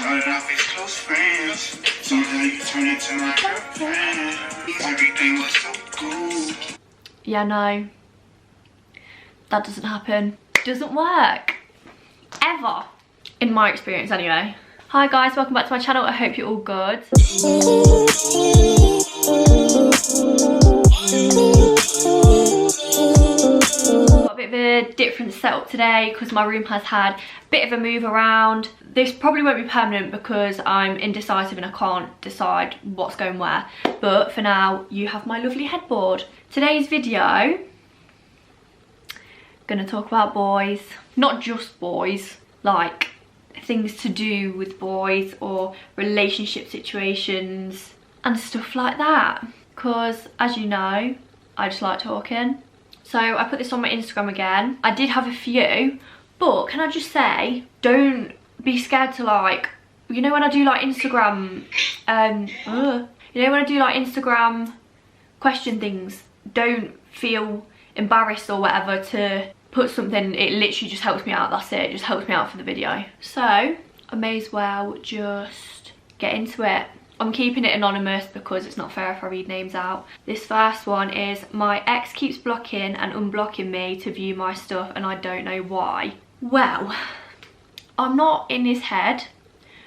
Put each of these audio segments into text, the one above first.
Started off as close friends, somehow you turned into my girlfriend. Everything was so cool. Yeah, no, that doesn't happen. Doesn't work. Ever. In my experience anyway. Hi guys, welcome back to my channel. I hope you're all good. Got a bit of a different setup today because my room has had a bit of a move around. This probably won't be permanent because I'm indecisive and I can't decide what's going where. But for now, you have my lovely headboard. Today's video, gonna talk about boys. Not just boys, like things to do with boys or relationship situations and stuff like that. Because as you know, I just like talking. So I put this on my Instagram again. I did have a few, but can I just say, don't be scared to like, you know when I do like Instagram, you know when I do like Instagram question things, don't feel embarrassed or whatever to put something. It literally just helps me out, that's it. It just helps me out for the video. So I may as well just get into it. I'm keeping it anonymous because it's not fair if I read names out. This first one is, my ex keeps blocking and unblocking me to view my stuff and I don't know why. Well, I'm not in his head,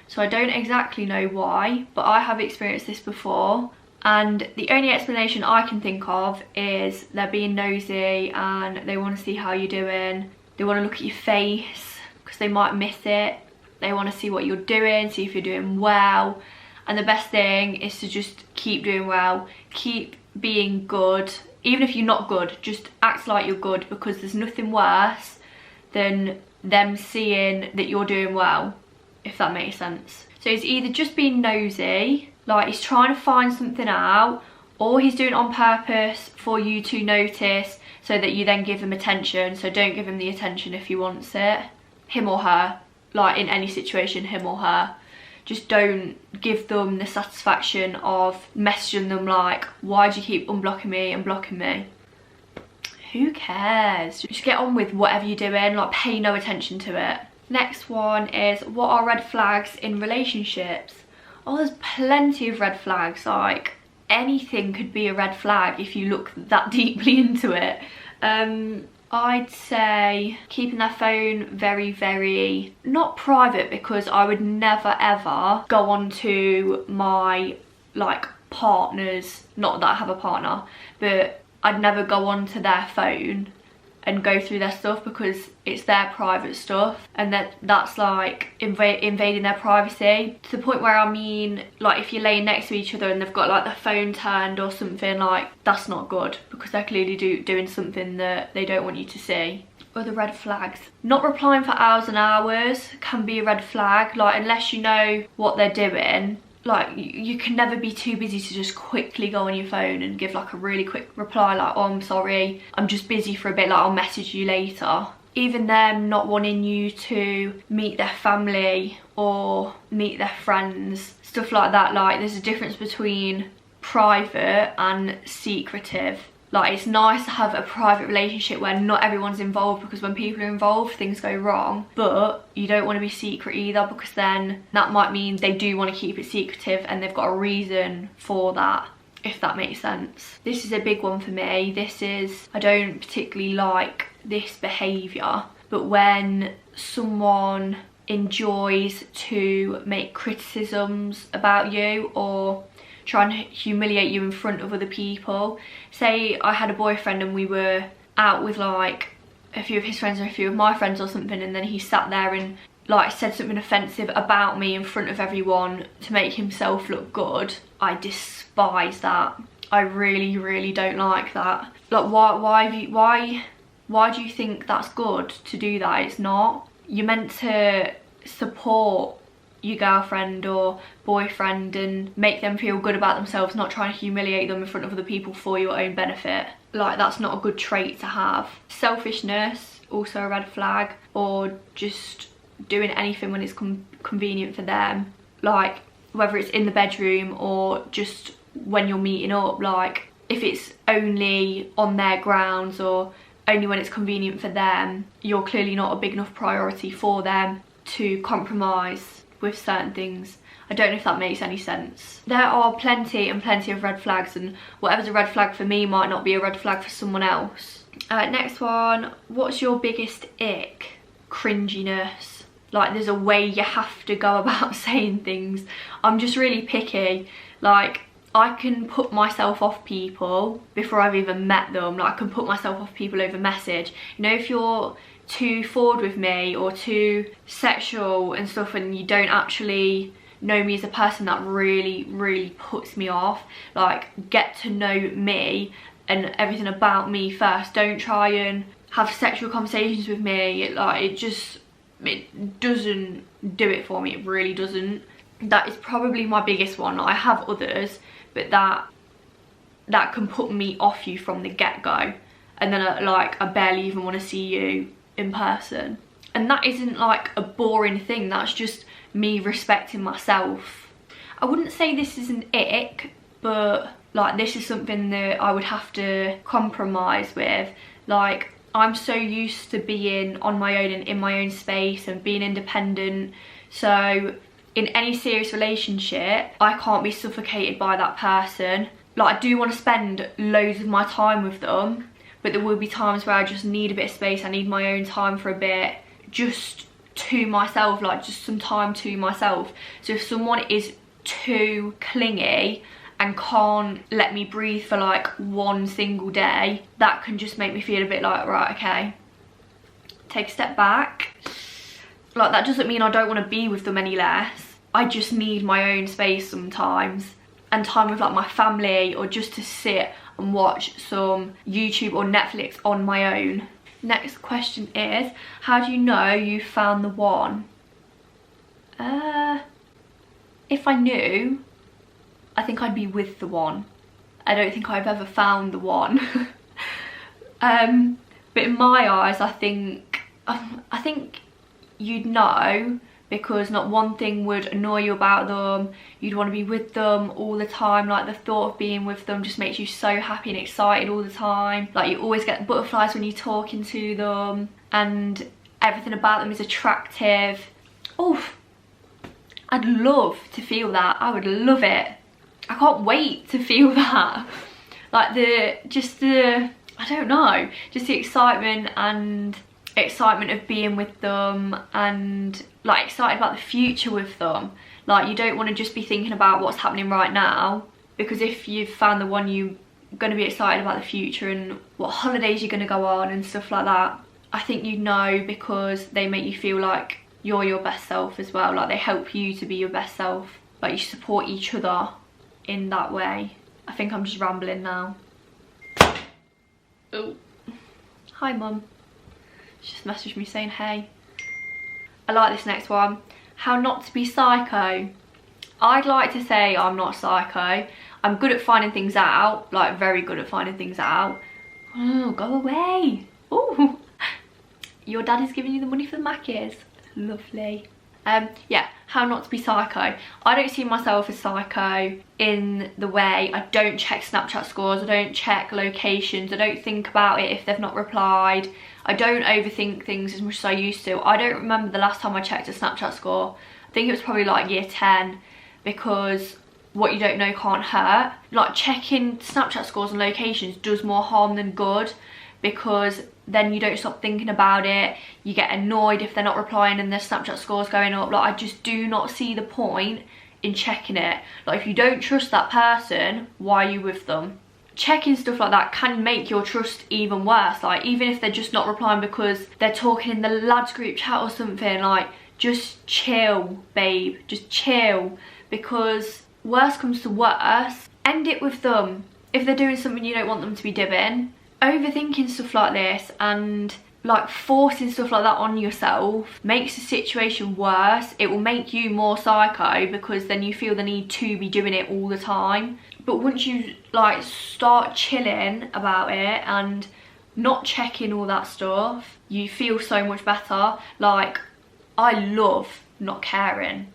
so I don't exactly know why, but I have experienced this before. And the only explanation I can think of is they're being nosy and they want to see how you're doing. They want to look at your face because they might miss it. They want to see what you're doing, see if you're doing well. And the best thing is to just keep doing well, keep being good. Even if you're not good, just act like you're good, because there's nothing worse than them seeing that you're doing well, if that makes sense. So he's either just being nosy, like he's trying to find something out, or he's doing it on purpose for you to notice so that you then give him attention. So don't give him the attention if he wants it. Him or her, like in any situation, him or her. Just don't give them the satisfaction of messaging them like, why do you keep unblocking me and blocking me? Who cares? Just get on with whatever you're doing, like pay no attention to it. Next one is, what are red flags in relationships? Oh, there's plenty of red flags. Like anything could be a red flag if you look that deeply into it. I'd say keeping their phone very, very, not private, because I would never ever go on to my like partner's, not that I have a partner, but I'd never go on to their phone and go through their stuff because it's their private stuff, and that's like invading their privacy to the point where, I mean, like if you're laying next to each other and they've got like the phone turned or something, like that's not good because they're clearly doing something that they don't want you to see. Other red flags, not replying for hours and hours can be a red flag. Like unless you know what they're doing, like you can never be too busy to just quickly go on your phone and give like a really quick reply, like, oh, I'm sorry, I'm just busy for a bit, like I'll message you later. Even them not wanting you to meet their family or meet their friends, stuff like that. Like there's a difference between private and secretive. Like it's nice to have a private relationship where not everyone's involved, because when people are involved things go wrong, but you don't want to be secret either, because then that might mean they do want to keep it secretive and they've got a reason for that, if that makes sense. This is a big one for me. This is, I don't particularly like this behaviour, but when someone enjoys to make criticisms about you or try and humiliate you in front of other people. Say I had a boyfriend and we were out with like a few of his friends or a few of my friends or something, and then he sat there and like said something offensive about me in front of everyone to make himself look good. I despise that. I really, really don't like that. Like why do you think that's good to do that? It's not. You're meant to support your girlfriend or boyfriend and make them feel good about themselves, not trying to humiliate them in front of other people for your own benefit. Like that's not a good trait to have. Selfishness, also a red flag, or just doing anything when it's convenient for them, like whether it's in the bedroom or just when you're meeting up. Like if it's only on their grounds or only when it's convenient for them, you're clearly not a big enough priority for them to compromise with certain things. I don't know if that makes any sense. There are plenty and plenty of red flags, and whatever's a red flag for me might not be a red flag for someone else. Next one, what's your biggest ick? Cringiness. Like, there's a way you have to go about saying things. I'm just really picky. Like, I can put myself off people before I've even met them. Like, I can put myself off people over message. You know, if you're too forward with me or too sexual and stuff and you don't actually know me as a person, that really puts me off. Like, get to know me and everything about me first. Don't try and have sexual conversations with me. Like, it doesn't do it for me. It really doesn't. That is probably my biggest one. I have others, but that can put me off you from the get-go, and then I barely even want to see you in person. And that isn't like a boring thing, that's just me respecting myself. I wouldn't say this is an ick, but like, this is something that I would have to compromise with. Like, I'm so used to being on my own and in my own space and being independent, so in any serious relationship I can't be suffocated by that person. Like, I do want to spend loads of my time with them, but there will be times where I just need a bit of space. I need my own time for a bit, just to myself, like just some time to myself. So if someone is too clingy and can't let me breathe for like one single day, that can just make me feel a bit like, right, okay, take a step back. Like, that doesn't mean I don't want to be with them any less. I just need my own space sometimes, and time with like my family, or just to sit and watch some YouTube or Netflix on my own. Next question is, how do you know you found the one? If I knew, I think I'd be with the one. I don't think I've ever found the one. But in my eyes, I think you'd know, because not one thing would annoy you about them. You'd want to be with them all the time. Like, the thought of being with them just makes you so happy and excited all the time. Like, you always get butterflies when you're talking to them, and everything about them is attractive. Oh, I'd love to feel that. I would love it. I can't wait to feel that. Like, I don't know, just the excitement of being with them, and like excited about the future with them. Like, you don't want to just be thinking about what's happening right now, because if you've found the one, you're going to be excited about the future and what holidays you're going to go on and stuff like that. I think you know, because they make you feel like you're your best self as well. Like, they help you to be your best self. Like, you support each other in that way. I think I'm just rambling now. Oh, hi mum. She just messaged me saying hey. I like this next one. How not to be psycho. I'd like to say I'm not psycho. I'm good at finding things out, like very good at finding things out. Oh, go away. Oh, your dad is giving you the money for the Mackies. Lovely. Yeah, how not to be psycho. I don't see myself as psycho in the way I don't check Snapchat scores, I don't check locations, I don't think about it if they've not replied. I don't overthink things as much as I used to. I don't remember the last time I checked a Snapchat score. I think it was probably like year 10, because what you don't know can't hurt. Like, checking Snapchat scores and locations does more harm than good, because then you don't stop thinking about it. You get annoyed if they're not replying and their Snapchat scores going up. Like, I just do not see the point in checking it. Like, if you don't trust that person, why are you with them? Checking stuff like that can make your trust even worse. Like, even if they're just not replying because they're talking in the lads group chat or something, like, just chill, babe, just chill. Because worse comes to worse, end it with them. If they're doing something you don't want them to be doing, overthinking stuff like this and like forcing stuff like that on yourself makes the situation worse. It will make you more psycho, because then you feel the need to be doing it all the time. But once you like start chilling about it and not checking all that stuff, you feel so much better. Like, I love not caring.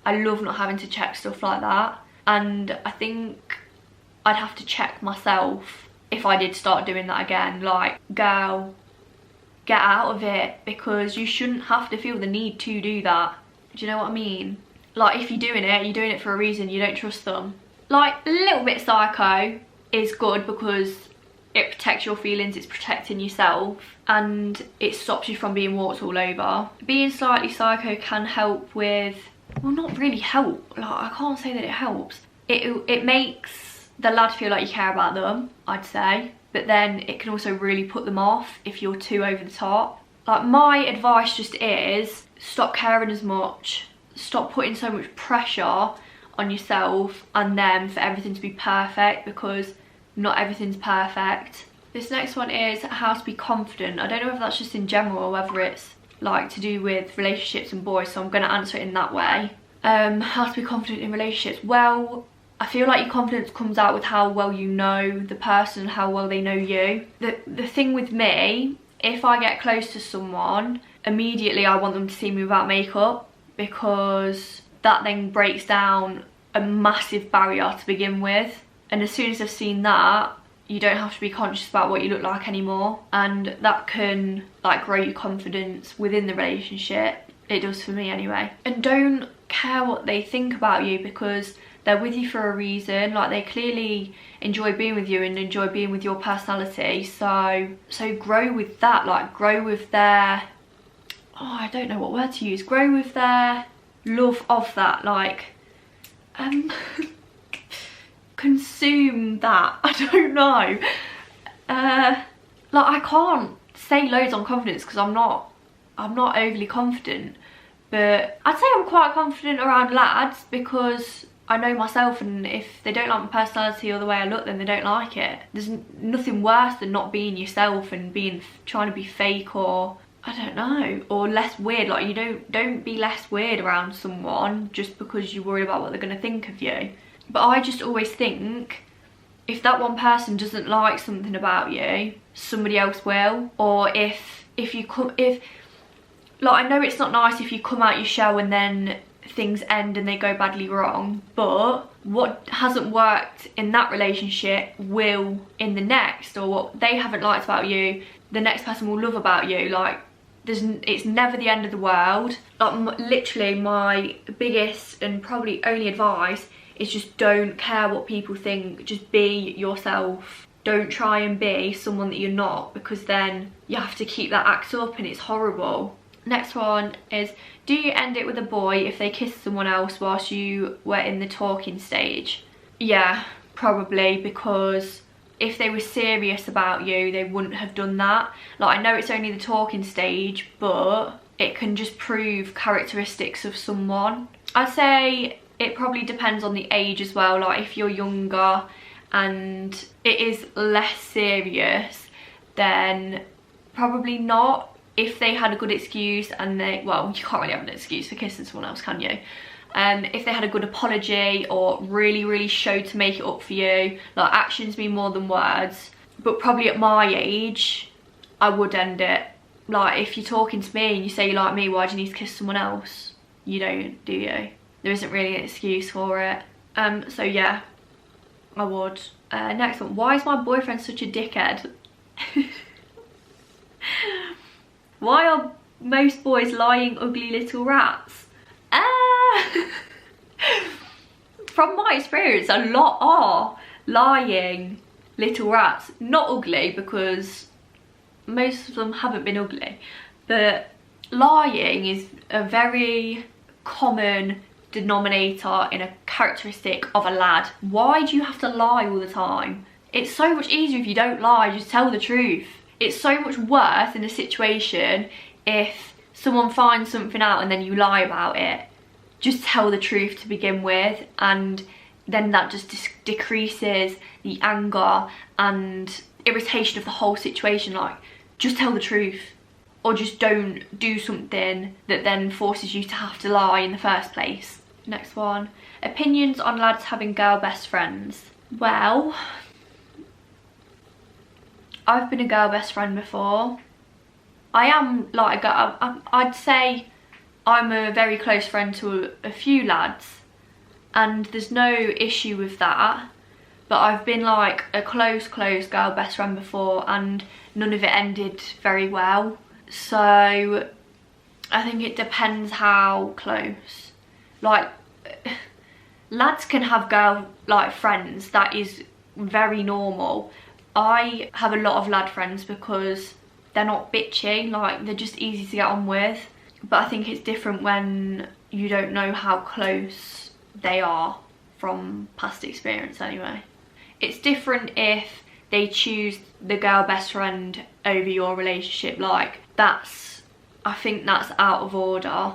I love not having to check stuff like that. And I think I'd have to check myself if I did start doing that again. Like, girl, get out of it, because you shouldn't have to feel the need to do that. Do you know what I mean? Like, if you're doing it for a reason. You don't trust them. Like, a little bit psycho is good because it protects your feelings, it's protecting yourself, and it stops you from being walked all over. Being slightly psycho can help with, well, not really help, like, I can't say that it helps. It makes the lad feel like you care about them, I'd say, but then it can also really put them off if you're too over the top. Like, my advice just is, stop caring as much, stop putting so much pressure on yourself and them for everything to be perfect, because not everything's perfect. This next one is how to be confident. I don't know if that's just in general or whether it's like to do with relationships and boys, so I'm going to answer it in that way. How to be confident in relationships. Well, I feel like your confidence comes out with how well you know the person, how well they know you. The thing with me, if I get close to someone, immediately I want them to see me without makeup, because that then breaks down a massive barrier to begin with. And as soon as I've seen that, you don't have to be conscious about what you look like anymore, and that can like grow your confidence within the relationship. It does for me anyway. And don't care what they think about you, because they're with you for a reason. Like, they clearly enjoy being with you and enjoy being with your personality, so grow with that. Like, grow with their, oh, I don't know what word to use, grow with their love of that. Like, consume that. I don't know. Like, I can't say loads on confidence because I'm not overly confident, but I'd say I'm quite confident around lads because I know myself, and if they don't like my personality or the way I look, then they don't like it. There's nothing worse than not being yourself and trying to be fake, or I don't know, or less weird. Like, you don't be less weird around someone just because you're worried about what they're going to think of you. But I just always think, if that one person doesn't like something about you, somebody else will. Or if like, I know it's not nice if you come out your shell and then things end and they go badly wrong, but what hasn't worked in that relationship will in the next, or what they haven't liked about you, the next person will love about you. Like, it's never the end of the world. Like, literally my biggest and probably only advice is just don't care what people think. Just be yourself. Don't try and be someone that you're not, because then you have to keep that act up and it's horrible. Next one is, do you end it with a boy if they kiss someone else whilst you were in the talking stage? Yeah, probably, because if they were serious about you, they wouldn't have done that. Like, I know it's only the talking stage, but it can just prove characteristics of someone. I'd say it probably depends on the age as well. Like, if you're younger and it is less serious, then probably not. If they had a good excuse and well, you can't really have an excuse for kissing someone else, can you? If they had a good apology or really showed to make it up for you, like, actions mean more than words. But probably at my age, I would end it. Like, if you're talking to me and you say you like me, why do you need to kiss someone else? You don't, do you? There isn't really an excuse for it. So yeah, I would. Next one, why is my boyfriend such a dickhead? Why are most boys lying ugly little rats? From my experience, a lot are lying little rats. Not ugly, because most of them haven't been ugly, but lying is a very common denominator in a characteristic of a lad. Why do you have to lie all the time? It's so much easier if you don't lie, just tell the truth. It's so much worse in a situation if someone finds something out and then you lie about it. Just tell the truth to begin with, and then that just decreases the anger and irritation of the whole situation. Like, just tell the truth, or just don't do something that then forces you to have to lie in the first place. Next one, opinions on lads having girl best friends. Well, I've been a girl best friend before. I am like a girl, I'd say I'm a very close friend to a few lads, and there's no issue with that. But I've been like a close girl best friend before, and none of it ended very well. So I think it depends how close. Like, lads can have girl like friends, that is very normal. I have a lot of lad friends because they're not bitchy, like they're just easy to get on with. But I think it's different when you don't know how close they are from past experience anyway. It's different if they choose the girl best friend over your relationship, like I think that's out of order.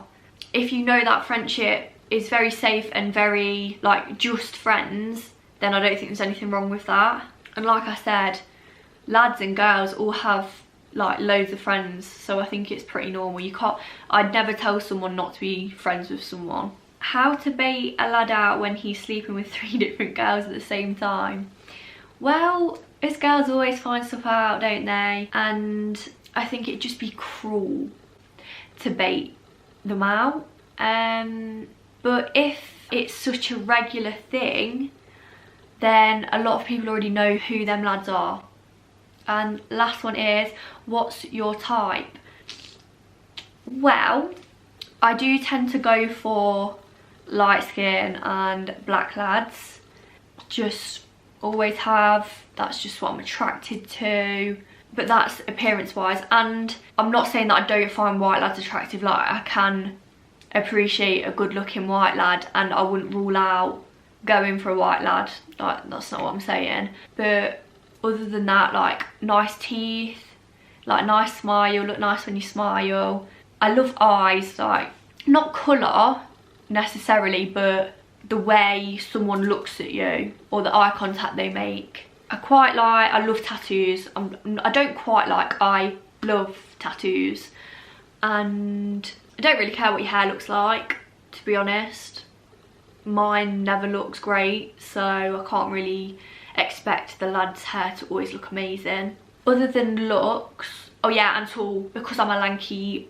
If you know that friendship is very safe and very like just friends, then I don't think there's anything wrong with that. And like I said, lads and girls all have like loads of friends, so I think it's pretty normal. I'd never tell someone not to be friends with someone. How to bait a lad out when he's sleeping with 3 different girls at the same time? Well, us girls always find stuff out, don't they? And I think it'd just be cruel to bait them out. But if it's such a regular thing, then a lot of people already know who them lads are. And last one is, what's your type? Well, I do tend to go for light skin and black lads. Just always have. That's just what I'm attracted to. But that's appearance wise. And I'm not saying that I don't find white lads attractive. Like, I can appreciate a good looking white lad, and I wouldn't rule out going for a white lad. Like, that's not what I'm saying. But other than that, like nice teeth, like nice smile, look nice when you smile. I love eyes, like not colour necessarily, but the way someone looks at you or the eye contact they make. I love tattoos. I love tattoos, and I don't really care what your hair looks like, to be honest. Mine never looks great, so I can't really expect the lad's hair to always look amazing. Other than looks, oh yeah, and tall, because I'm a lanky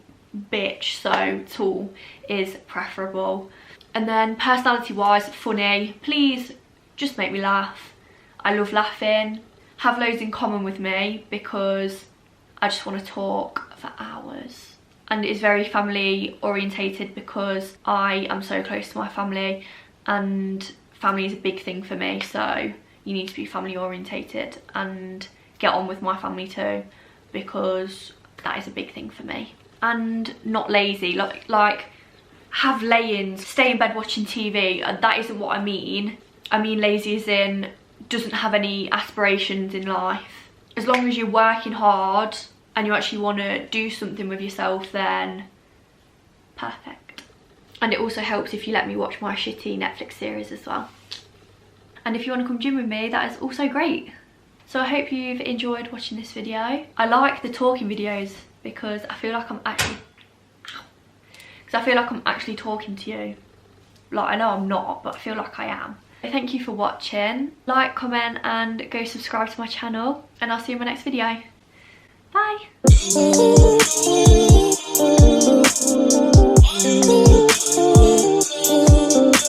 bitch, so tall is preferable. And then personality wise, funny. Please just make me laugh. I love laughing. Have loads in common with me because I just want to talk for hours. And it is very family orientated because I am so close to my family, and family is a big thing for me, so you need to be family orientated and get on with my family too, because that is a big thing for me. And not lazy, like have lay-ins, stay in bed watching TV. That isn't what I mean. I mean lazy as in doesn't have any aspirations in life. As long as you're working hard and you actually want to do something with yourself, then perfect. And it also helps if you let me watch my shitty Netflix series as well. And if you want to come gym with me, that is also great. So I hope you've enjoyed watching this video. I like the talking videos because I feel like I'm actually talking to you. Like, I know I'm not, but I feel like I am. So thank you for watching. Like, comment and go subscribe to my channel, and I'll see you in my next video. Bye.